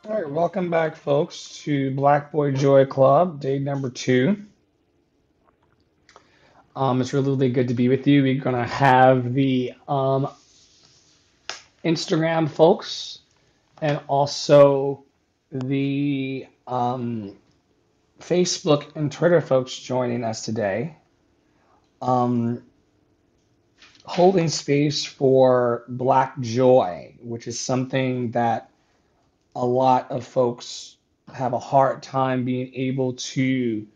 All right, welcome back, folks, to Black Boy Joy Club, day number two. It's really good to be with you. We're gonna have the Instagram folks and also the Facebook and Twitter folks joining us today, um, holding space for Black Joy, which is something that a lot of folks have a hard time being able to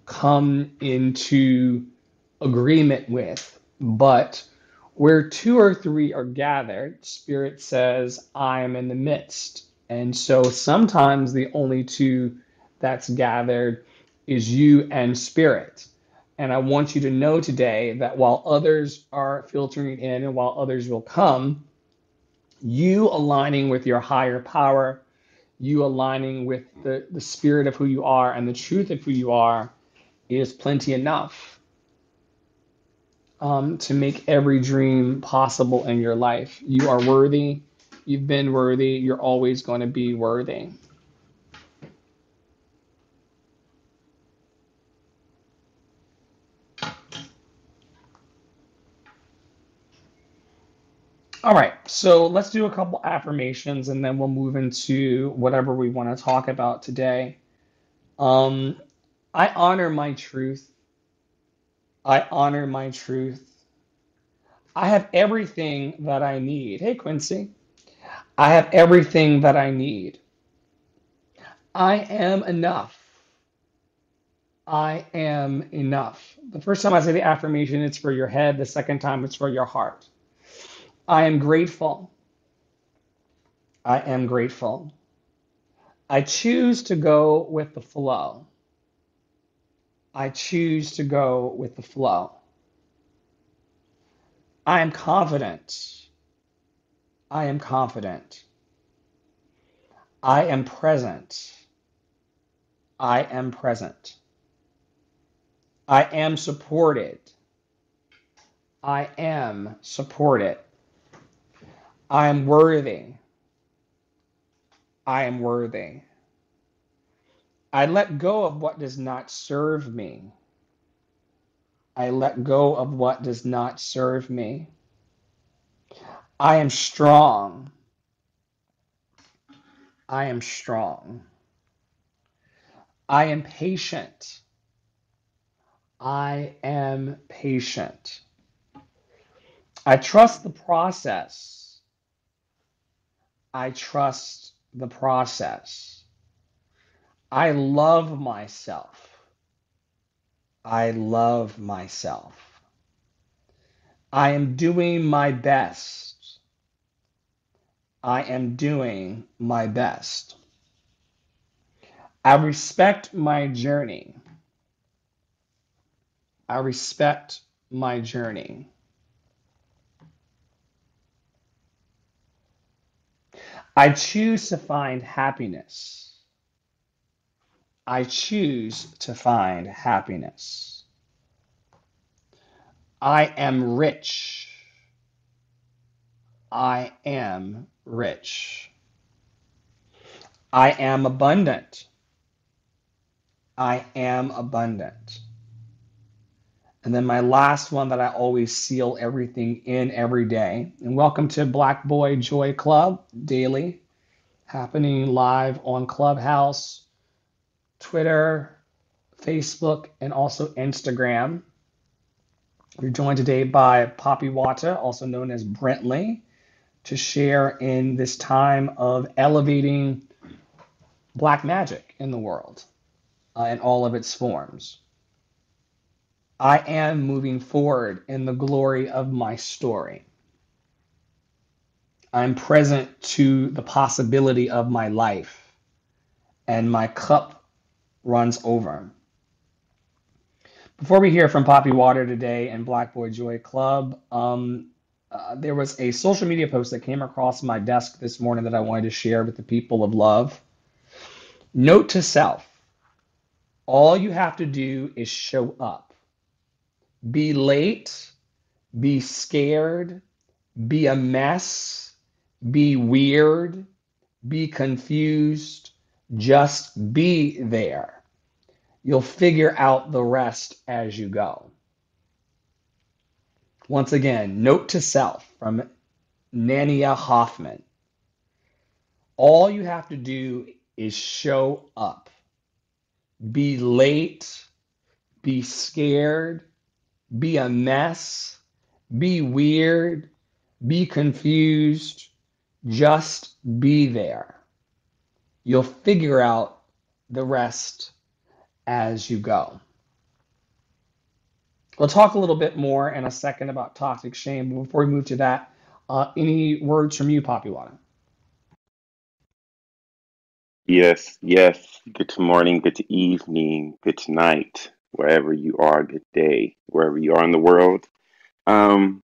come into agreement with. But where two or three are gathered, Spirit says, I am in the midst. And so sometimes the only two that's gathered is you and Spirit. And I want you to know today that while others are filtering in and while others will come, you aligning with your higher power, you aligning with the spirit of who you are and the truth of who you are is plenty enough to make every dream possible in your life. You are worthy. You've been worthy. You're always going to be worthy. All right, so let's do a couple affirmations and then we'll move into whatever we want to talk about today. Um, I honor my truth. I honor my truth. I have everything that I need. Hey, Quincy. I have everything that I need. I am enough. I am enough. The first time I say the affirmation, it's for your head. The second time, it's for your heart. I am grateful. I am grateful. I choose to go with the flow. I choose to go with the flow. I am confident. I am confident. I am present. I am present. I am supported. I am supported. I am worthy. I am worthy. I let go of what does not serve me. I let go of what does not serve me. I am strong. I am strong. I am patient. I am patient. I trust the process. I trust the process. I love myself. I love myself. I am doing my best. I am doing my best. I respect my journey. I respect my journey. I choose to find happiness. I choose to find happiness. I am rich. I am rich. I am abundant. I am abundant. And then my last one that I always seal everything in every day. And welcome to Black Boy Joy Club daily, happening live on Clubhouse, Twitter, Facebook, and also Instagram. We're joined today by Papi Wata, also known as Brentley, to share in this time of elevating Black magic in the world in all of its forms. I am moving forward in the glory of my story. I'm present to the possibility of my life, and my cup runs over. Before we hear from Poppy Water today and Black Boy Joy Club, there was a social media post that came across my desk this morning that I wanted to share with the people of love. Note to self, all you have to do is show up. Be late, be scared, be a mess, be weird, be confused, just be there. You'll figure out the rest as you go. Once again, note to self from Nania Hoffman. All you have to do is show up. Be late, be scared, be a mess, be weird, be confused, just be there. You'll figure out the rest as you go. We'll talk a little bit more in a second about toxic shame. But before we move to that, any words from you, Papi Wata? Yes, yes. Good morning, good evening, good night, wherever you are, good day, wherever you are in the world. Um,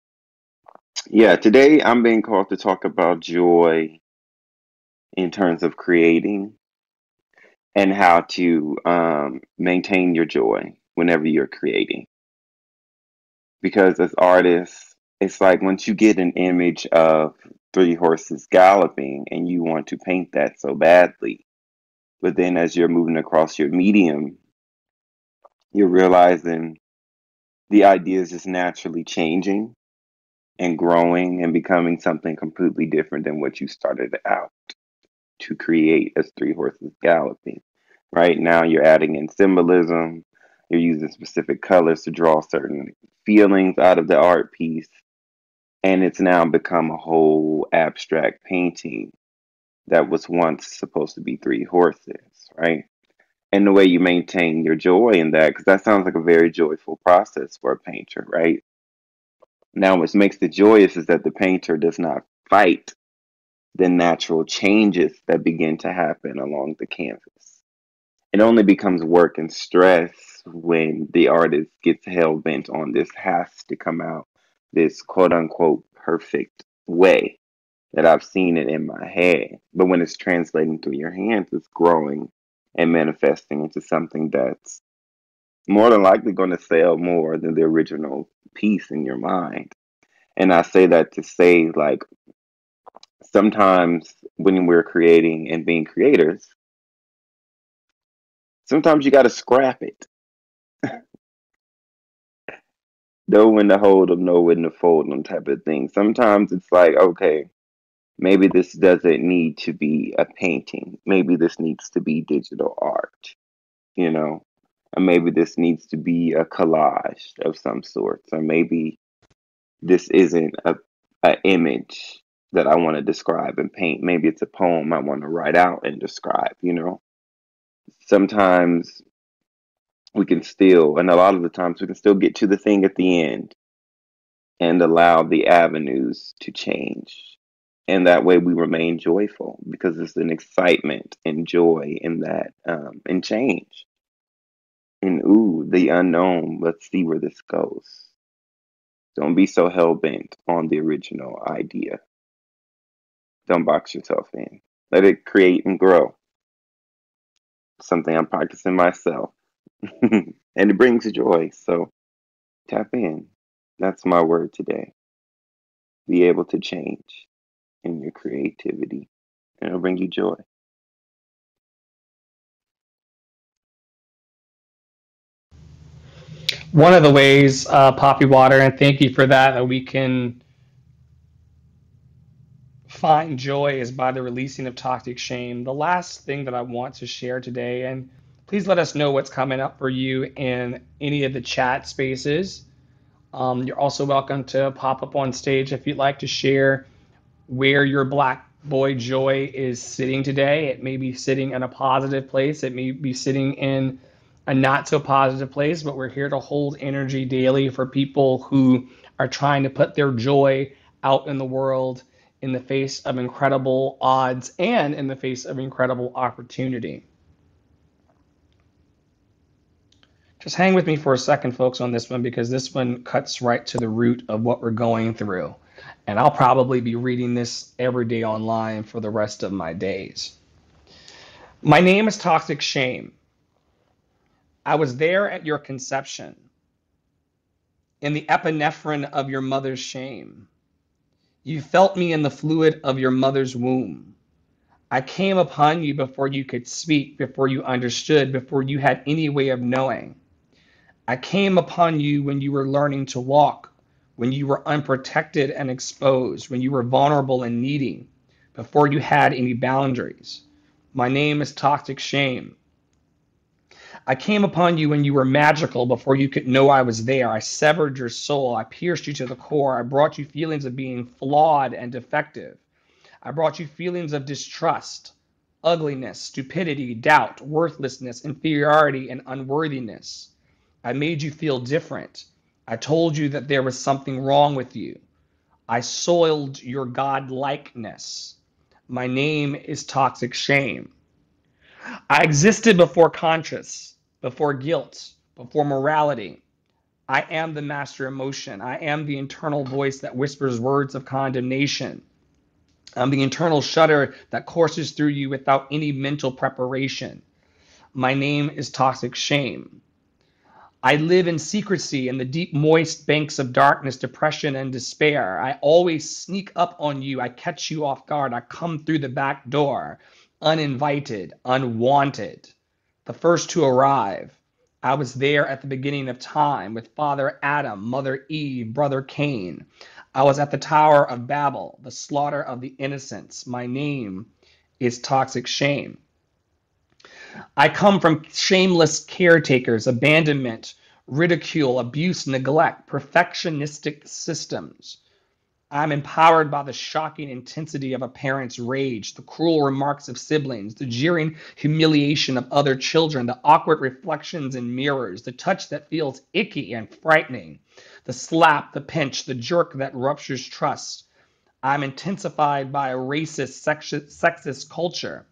yeah, today I'm being called to talk about joy in terms of creating and how to maintain your joy whenever you're creating. Because as artists, it's like once you get an image of three horses galloping and you want to paint that so badly, but then as you're moving across your medium, you're realizing the idea is just naturally changing and growing and becoming something completely different than what you started out to create as three horses galloping. Right now, you're adding in symbolism, you're using specific colors to draw certain feelings out of the art piece, and it's now become a whole abstract painting that was once supposed to be three horses, right? And the way you maintain your joy in that, because that sounds like a very joyful process for a painter, right? Now, what makes it joyous is that the painter does not fight the natural changes that begin to happen along the canvas. It only becomes work and stress when the artist gets hell bent on this has to come out this quote unquote perfect way that I've seen it in my head. But when it's translating through your hands, it's growing and manifesting into something that's more than likely going to sell more than the original piece in your mind. And I say that to say, like, sometimes when we're creating and being creators, sometimes you got to scrap it. Know when to hold them, know when to fold them, type of thing. Sometimes it's like, okay, maybe this doesn't need to be a painting. Maybe this needs to be digital art, you know? Or maybe this needs to be a collage of some sort. Or maybe this isn't a image that I want to describe and paint. Maybe it's a poem I want to write out and describe, you know? Sometimes we can still, and a lot of the times we can still get to the thing at the end and allow the avenues to change. And that way we remain joyful because there's an excitement and joy in that, and change. And ooh, the unknown, let's see where this goes. Don't be so hell bent on the original idea. Don't box yourself in. Let it create and grow. Something I'm practicing myself. And it brings joy. So tap in. That's my word today. Be able to change in your creativity, and it'll bring you joy. One of the ways, Poppy Water, and thank you for that, that we can find joy is by the releasing of toxic shame. The last thing that I want to share today, and please let us know what's coming up for you in any of the chat spaces. You're also welcome to pop up on stage if you'd like to share where your black boy joy is sitting today. It may be sitting in a positive place, it may be sitting in a not so positive place, but we're here to hold energy daily for people who are trying to put their joy out in the world in the face of incredible odds and in the face of incredible opportunity. Just hang with me for a second, folks, on this one because this one cuts right to the root of what we're going through. And I'll probably be reading this every day online for the rest of my days. My name is Toxic Shame. I was there at your conception, in the epinephrine of your mother's shame. You felt me in the fluid of your mother's womb. I came upon you before you could speak, before you understood, before you had any way of knowing. I came upon you when you were learning to walk, when you were unprotected and exposed, when you were vulnerable and needy, before you had any boundaries. My name is Toxic Shame. I came upon you when you were magical before you could know I was there. I severed your soul. I pierced you to the core. I brought you feelings of being flawed and defective. I brought you feelings of distrust, ugliness, stupidity, doubt, worthlessness, inferiority, and unworthiness. I made you feel different. I told you that there was something wrong with you. I soiled your godlikeness. My name is Toxic Shame. I existed before conscious, before guilt, before morality. I am the master emotion. I am the internal voice that whispers words of condemnation. I'm the internal shudder that courses through you without any mental preparation. My name is Toxic Shame. I live in secrecy in the deep, moist banks of darkness, depression, and despair. I always sneak up on you. I catch you off guard. I come through the back door, uninvited, unwanted, the first to arrive. I was there at the beginning of time with Father Adam, Mother Eve, Brother Cain. I was at the Tower of Babel, the slaughter of the innocents. My name is Toxic Shame. I come from shameless caretakers, abandonment, ridicule, abuse, neglect, perfectionistic systems. I'm empowered by the shocking intensity of a parent's rage, the cruel remarks of siblings, the jeering humiliation of other children, the awkward reflections in mirrors, the touch that feels icky and frightening, the slap, the pinch, the jerk that ruptures trust. I'm intensified by a racist, sexist culture,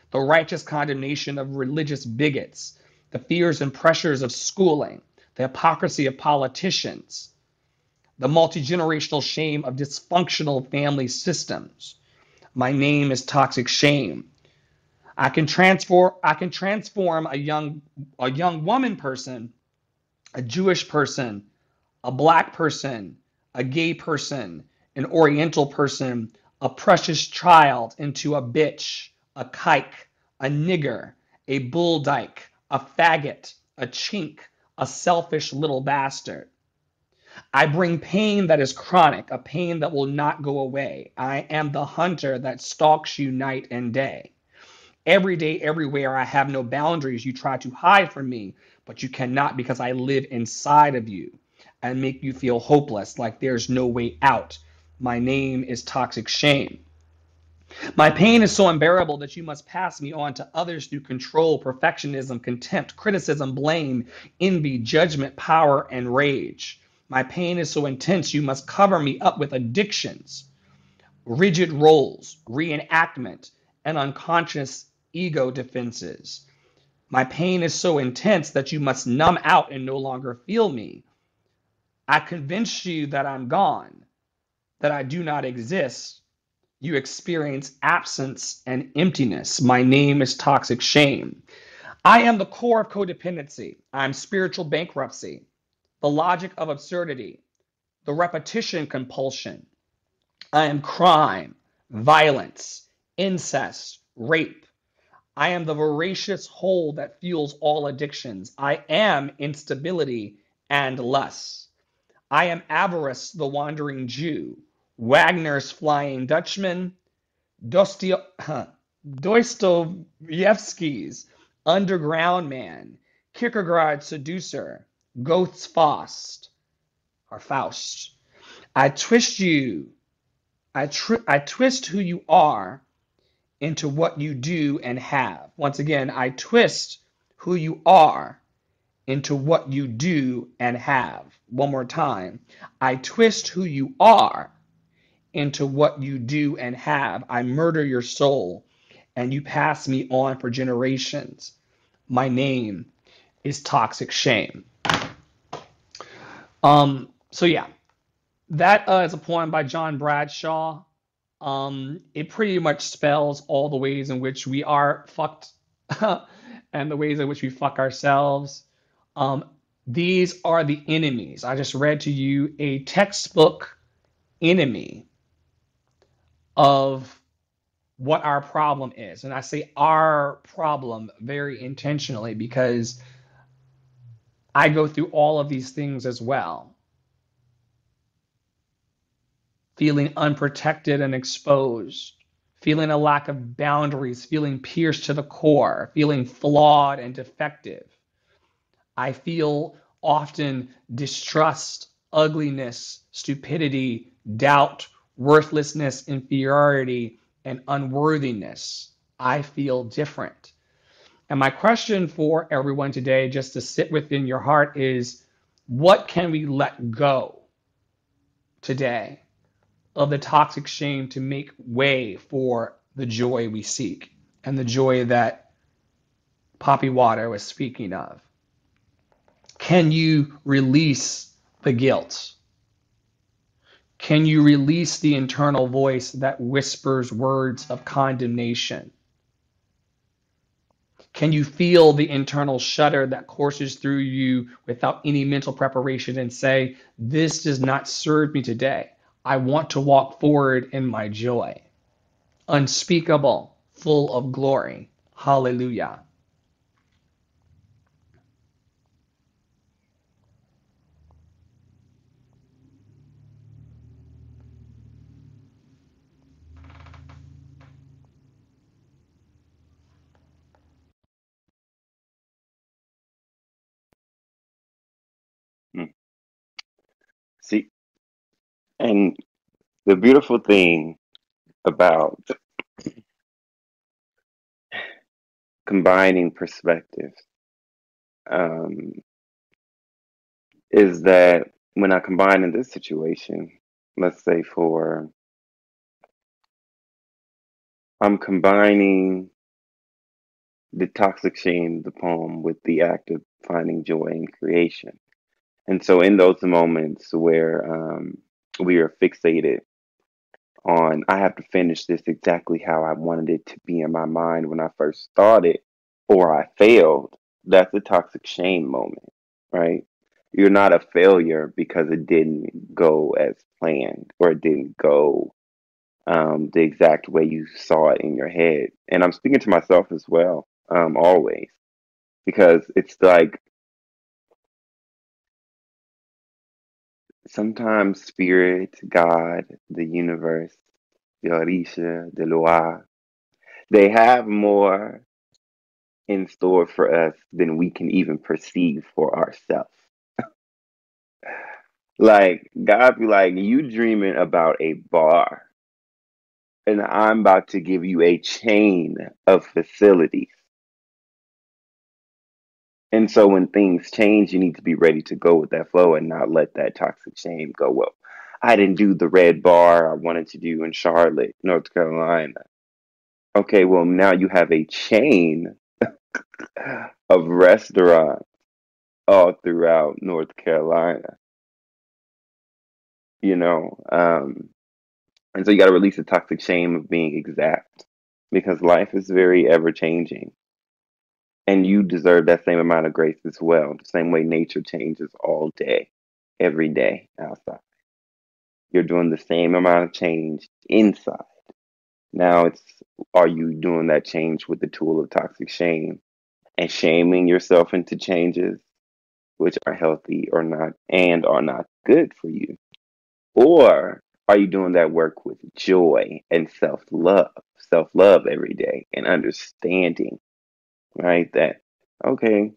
the righteous condemnation of religious bigots, the fears and pressures of schooling, the hypocrisy of politicians, the multi-generational shame of dysfunctional family systems. My name is Toxic Shame. I can transform a young woman person, a Jewish person, a black person, a gay person, an oriental person, a precious child into a bitch, a kike, a nigger, a bull dyke, a faggot, a chink, a selfish little bastard. I bring pain that is chronic, a pain that will not go away. I am the hunter that stalks you night and day. Every day, everywhere, I have no boundaries. You try to hide from me, but you cannot because I live inside of you and make you feel hopeless, like there's no way out. My name is Toxic Shame. My pain is so unbearable that you must pass me on to others through control, perfectionism, contempt, criticism, blame, envy, judgment, power, and rage. My pain is so intense you must cover me up with addictions, rigid roles, reenactment, and unconscious ego defenses. My pain is so intense that you must numb out and no longer feel me. I convince you that I'm gone, that I do not exist. You experience absence and emptiness. My name is Toxic Shame. I am the core of codependency. I'm spiritual bankruptcy, the logic of absurdity, the repetition compulsion. I am crime, violence, incest, rape. I am the voracious hole that fuels all addictions. I am instability and lust. I am avarice, the wandering Jew, Wagner's Flying Dutchman, Dostoevsky's Underground Man, Kierkegaard's Seducer, Goethe's Faust, or Faust. I twist you, I twist who you are into what you do and have. Once again, I twist who you are into what you do and have. One more time. I twist who you are into what you do and have. I murder your soul and you pass me on for generations. My name is Toxic Shame. So yeah, that is a poem by John Bradshaw. It pretty much spells all the ways in which we are fucked and the ways in which we fuck ourselves. Um, these are the enemies. I just read to you a textbook enemy of what our problem is. And I say our problem very intentionally because I go through all of these things as well. Feeling unprotected and exposed, feeling a lack of boundaries, feeling pierced to the core, feeling flawed and defective. I feel often distrust, ugliness, stupidity, doubt, worthlessness, inferiority, and unworthiness. I feel different. And my question for everyone today, just to sit within your heart, is what can we let go today of the toxic shame to make way for the joy we seek and the joy that Papi Wata was speaking of? Can you release the guilt? Can you release the internal voice that whispers words of condemnation? Can you feel the internal shudder that courses through you without any mental preparation and say, this does not serve me today. I want to walk forward in my joy. Unspeakable, full of glory. Hallelujah. Mm. See, and the beautiful thing about combining perspectives um, is that when I combine in this situation, let's say for I'm combining the toxic shame, the poem, with the act of finding joy in creation. And so, in those moments where we are fixated on, I have to finish this exactly how I wanted it to be in my mind when I first started, or I failed, that's a toxic shame moment, right? You're not a failure because it didn't go as planned or it didn't go the exact way you saw it in your head. And I'm speaking to myself as well, always, because it's like sometimes spirit, God, the universe, the Orisha, the Loa, they have more in store for us than we can even perceive for ourselves. Like God be like, you dreaming about a bar, and I'm about to give you a chain of facilities. And so when things change, you need to be ready to go with that flow and not let that toxic shame go. Well, I didn't do the red bar I wanted to do in Charlotte, North Carolina. Okay, well now you have a chain of restaurants all throughout North Carolina, you know. And so you got to release the toxic shame of being exact because life is very ever changing. And you deserve that same amount of grace as well. The same way nature changes all day, every day outside. You're doing the same amount of change inside. Now it's, are you doing that change with the tool of toxic shame and shaming yourself into changes which are healthy or not and are not good for you? Or are you doing that work with joy and self love every day and understanding, right? That, okay,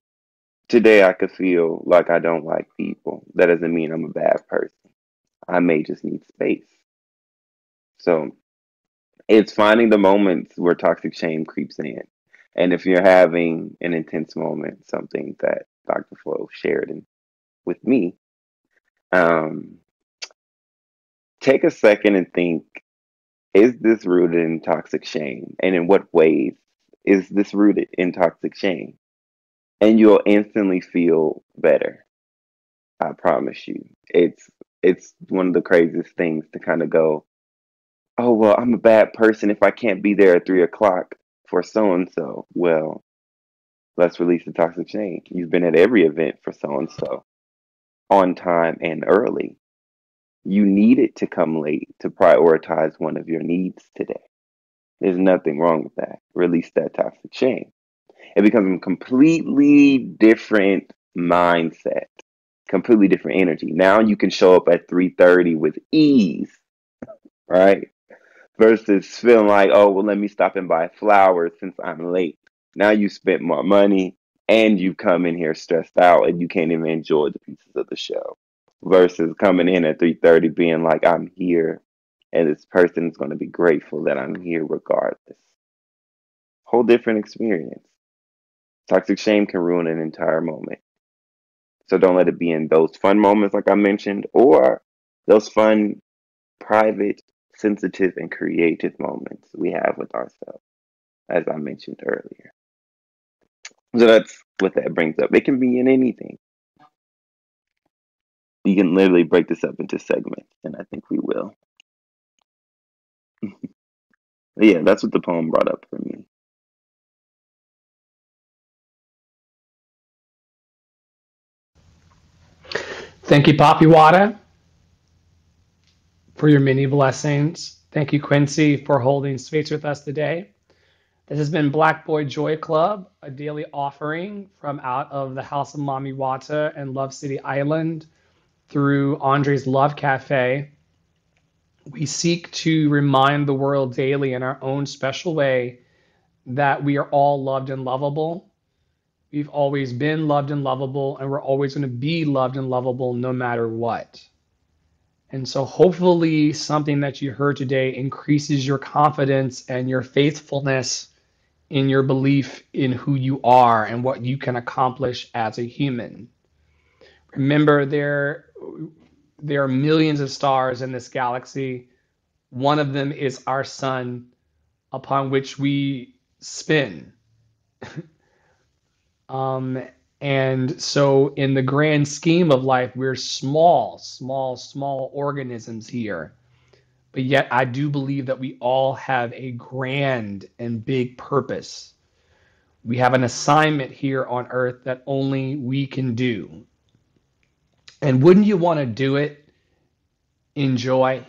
today I could feel like I don't like people. That doesn't mean I'm a bad person. I may just need space. So it's finding the moments where toxic shame creeps in. And if you're having an intense moment, something that Dr. Flo shared with me, um, take a second and think, is this rooted in toxic shame? And in what ways is this rooted in toxic shame? And you'll instantly feel better. I promise you. It's one of the craziest things to kind of go, oh well, I'm a bad person if I can't be there at 3 o'clock for so and so. Well, let's release the toxic shame. You've been at every event for so and so, on time and early. You needed to come late to prioritize one of your needs today. There's nothing wrong with that. Release that toxic shame. It becomes a completely different mindset, completely different energy. Now you can show up at 3:30 with ease, right? Versus feeling like, oh, well, let me stop and buy flowers since I'm late. Now you spent more money and you come in here stressed out and you can't even enjoy the pieces of the show. Versus coming in at 3:30 being like, I'm here and this person is going to be grateful that I'm here regardless. Whole different experience. Toxic shame can ruin an entire moment. So don't let it be in those fun moments, like I mentioned, or those fun, private, sensitive, and creative moments we have with ourselves, as I mentioned earlier. So that's what that brings up. It can be in anything. You can literally break this up into segments, and I think we will. But yeah, that's what the poem brought up for me. Thank you, Papi Wata, for your many blessings. Thank you, Quincy, for holding space with us today. This has been Black Boy Joy Club, a daily offering from out of the House of Mommy Wata and Love City Island through Andre's Love Cafe. We seek to remind the world daily in our own special way that we are all loved and lovable. We've always been loved and lovable, and we're always going to be loved and lovable no matter what. And so, hopefully, something that you heard today increases your confidence and your faithfulness in your belief in who you are and what you can accomplish as a human. Remember, there are millions of stars in this galaxy. One of them is our sun, upon which we spin. Um, and so, in the grand scheme of life, we're small, small, small organisms here. But yet, I do believe that we all have a grand and big purpose. We have an assignment here on earth that only we can do. And wouldn't you want to do it in joy?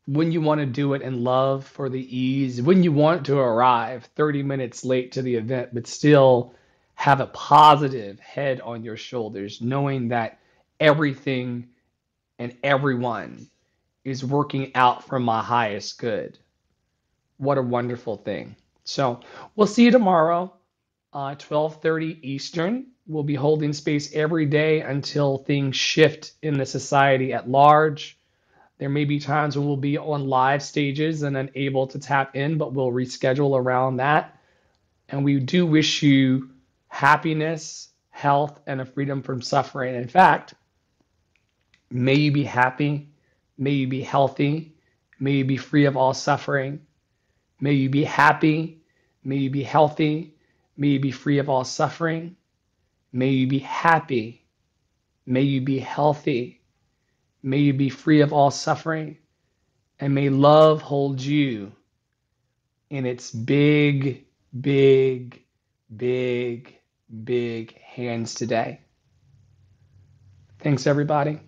Wouldn't you want to do it in love for the ease? Wouldn't you want to arrive 30 minutes late to the event, but still have a positive head on your shoulders, knowing that everything and everyone is working out for my highest good? What a wonderful thing. So we'll see you tomorrow, 12:30 Eastern. We'll be holding space every day until things shift in the society at large. There may be times when we'll be on live stages and unable to tap in, but we'll reschedule around that. And we do wish you happiness, health, and a freedom from suffering. In fact, may you be happy, may you be healthy, may you be free of all suffering. May you be happy, may you be healthy, may you be free of all suffering. May you be happy, may you be healthy, may you be free of all suffering. And may love hold you in its big, big, big, big hands today. Thanks, everybody.